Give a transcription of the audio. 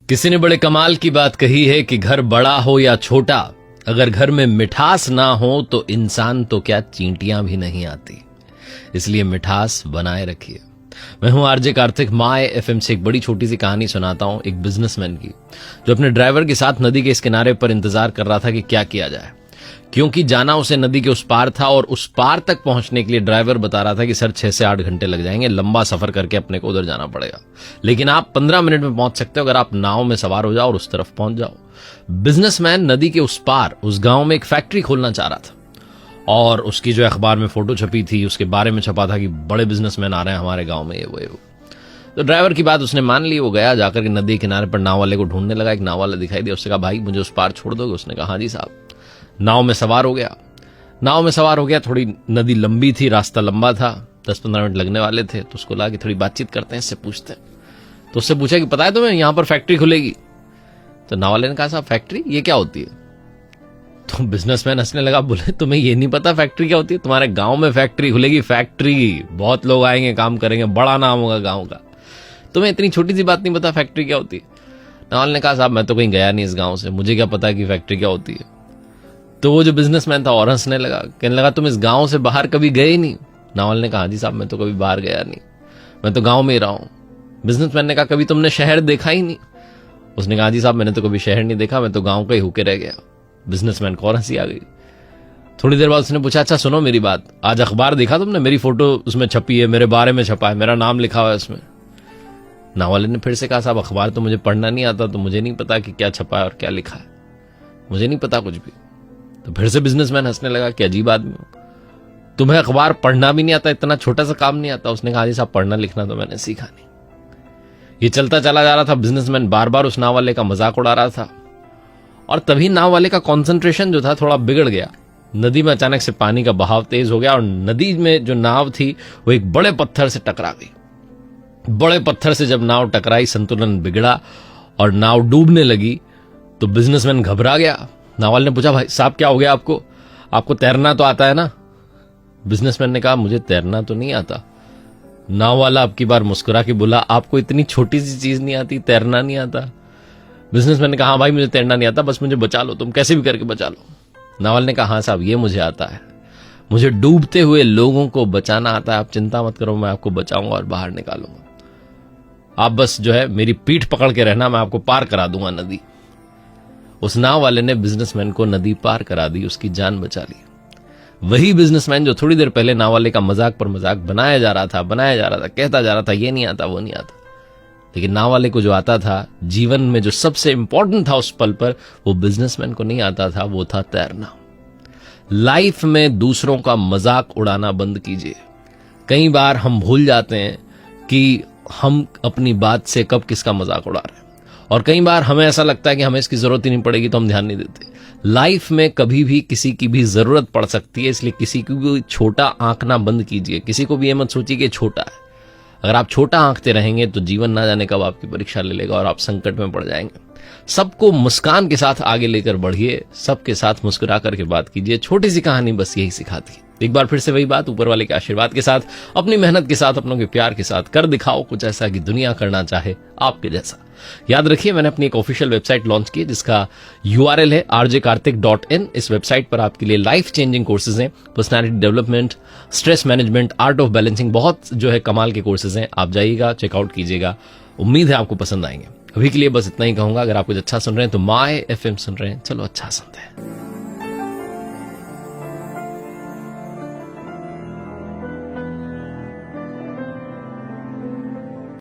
किसी ने बड़े कमाल की बात कही है कि घर बड़ा हो या छोटा, अगर घर में मिठास ना हो तो इंसान तो क्या चींटियां भी नहीं आती। इसलिए मिठास बनाए रखिए। मैं हूं आरजे कार्तिक। माय एफएम से एक बड़ी छोटी सी कहानी सुनाता हूं एक बिजनेसमैन की, जो अपने ड्राइवर के साथ नदी के इस किनारे पर इंतजार कर रहा था कि क्या किया जाए, क्योंकि जाना उसे नदी के उस पार था और उस पार तक पहुंचने के लिए ड्राइवर बता रहा था कि सर 6 से 8 घंटे लग जाएंगे, लंबा सफर करके अपने को उधर जाना पड़ेगा, लेकिन आप 15 मिनट में पहुंच सकते हो अगर आप नाव में सवार हो जाओ और उस तरफ पहुंच जाओ। बिजनेसमैन नदी के उस पार उस गांव में एक फैक्ट्री खोलना चाह रहा था और उसकी जो अखबार में फोटो छपी थी उसके बारे में छपा था कि बड़े बिजनेसमैन आ रहे हैं हमारे गांव में, ये वो। तो ड्राइवर की बात उसने मान ली। वो गया, जाकर के नदी किनारे पर नाव वाले को ढूंढने लगा। एक नाव वाला दिखाई दिया, उससे कहा भाई मुझे उस पार छोड़ दोगे? उसने कहा हाँ जी साहब। नाव में सवार हो गया। थोड़ी नदी लंबी थी, रास्ता लंबा था, 10-15 मिनट लगने वाले थे। तो उसको लगा कि थोड़ी बातचीत करते हैं, इससे पूछते हैं। तो उससे पूछा कि पता है तुम्हें यहाँ पर फैक्ट्री खुलेगी? तो नाव वाले ने कहा साहब फैक्ट्री ये क्या होती है? तो बिजनेसमैन हंसने लगा, बोले तुम्हें ये नहीं पता फैक्ट्री क्या होती है? तुम्हारे गांव में फैक्ट्री खुलेगी, फैक्ट्री बहुत लोग आएंगे, काम करेंगे, बड़ा नाम होगा गांव का, तुम्हें इतनी छोटी सी बात नहीं पता फैक्ट्री क्या होती है? नावल ने कहा साहब मैं तो कहीं गया नहीं इस गांव से, मुझे क्या पता कि फैक्ट्री क्या होती है। तो वो जो बिजनेसमैन था और हंसने लगा, कहने लगा तुम इस गांव से बाहर कभी गए नहीं? नावल ने कहा जी साहब मैं तो कभी बाहर गया नहीं, मैं तो गांव में ही रहा हूं। बिजनेसमैन ने कहा कभी तुमने शहर देखा ही नहीं? उसने कहा जी साहब मैंने तो कभी शहर नहीं देखा, मैं तो गांव का ही होके रह गया। बिजनेसमैन को और हंसी आ गई। थोड़ी देर बाद उसने पूछा अच्छा सुनो मेरी बात, आज अखबार देखा तुमने? मेरी फोटो उसमें छपी है, मेरे बारे में छपा है, मेरा नाम लिखा हुआ है उसमें। नावल ने फिर से कहा साहब अखबार तो मुझे पढ़ना नहीं आता, तो मुझे नहीं पता कि क्या छपा है और क्या लिखा है, मुझे नहीं पता कुछ भी। तो फिर से बिजनेसमैन हंसने लगा कि अजीब आदमी हो, तुम्हें अखबार पढ़ना भी नहीं आता, इतना छोटा सा काम नहीं आता? उसने कहा जी साहब पढ़ना लिखना तो मैंने सीखा नहीं। ये चलता चला जा रहा था। बिजनेसमैन बार बार उस नाव वाले का मजाक उड़ा रहा था और तभी नाव वाले का कंसंट्रेशन जो था थोड़ा बिगड़ गया। नदी में अचानक से पानी का बहाव तेज हो गया और नदी में जो नाव थी वो एक बड़े पत्थर से टकरा गई। बड़े पत्थर से जब नाव टकराई, संतुलन बिगड़ा और नाव डूबने लगी। तो बिजनेसमैन घबरा गया। नावल ने पूछा भाई साहब क्या हो गया आपको? आपको तैरना तो आता है ना? बिजनेसमैन ने कहा मुझे तैरना तो नहीं आता। नाव वाला अब की बार मुस्कुरा के बोला आपको इतनी छोटी सी चीज नहीं आती, तैरना नहीं आता? बिजनेसमैन ने कहा हाँ भाई मुझे तैरना नहीं आता, बस मुझे बचा लो, तुम कैसे भी करके बचा लो। नावल ने कहा हाँ साहब ये मुझे आता है, मुझे डूबते हुए लोगों को बचाना आता है, आप चिंता मत करो, मैं आपको बचाऊंगा और बाहर निकालूंगा। आप बस जो है मेरी पीठ पकड़ के रहना, मैं आपको पार करा दूंगा नदी। उस नाव वाले ने बिजनेसमैन को नदी पार करा दी, उसकी जान बचा ली। वही बिजनेसमैन जो थोड़ी देर पहले नाव वाले का मजाक पर मजाक बनाया जा रहा था, कहता जा रहा था ये नहीं आता वो नहीं आता, लेकिन नाव वाले को जो आता था, जीवन में जो सबसे इंपॉर्टेंट था उस पल पर, वो बिजनेसमैन को नहीं आता था, वो था तैरना। लाइफ में दूसरों का मजाक उड़ाना बंद कीजिए। कई बार हम भूल जाते हैं कि हम अपनी बात से कब किसका मजाक उड़ा रहे हैं, और कई बार हमें ऐसा लगता है कि हमें इसकी जरूरत ही नहीं पड़ेगी तो हम ध्यान नहीं देते। लाइफ में कभी भी किसी की भी जरूरत पड़ सकती है, इसलिए किसी को भी छोटा आंकना बंद कीजिए। किसी को भी ये मत सोचिए कि छोटा है। अगर आप छोटा आंकते रहेंगे तो जीवन ना जाने कब आपकी परीक्षा ले लेगा और आप संकट में पड़ जाएंगे। सबको मुस्कान के साथ आगे लेकर बढ़िए, सबके साथ मुस्कुरा करके बात कीजिए। छोटी सी कहानी बस यही सिखाती है। एक बार फिर से वही बात, ऊपर वाले के आशीर्वाद के साथ, अपनी मेहनत के साथ, अपनों के प्यार के साथ कर दिखाओ कुछ ऐसा कि दुनिया करना चाहे आपके जैसा। याद रखिए मैंने अपनी एक ऑफिशियल वेबसाइट लॉन्च की जिसका URL है rjkartik.in। इस वेबसाइट पर आपके लिए लाइफ चेंजिंग कोर्सेज हैं, personality development, stress management, art of balancing, बहुत जो है कमाल के कोर्सेज हैं। आप जाइएगा, चेकआउट कीजिएगा, उम्मीद है आपको पसंद आएंगे। अभी के लिए बस इतना ही कहूंगा। अगर आप कुछ अच्छा सुन रहे हैं तो माय FM सुन रहे हैं, चलो अच्छा सुनते हैं।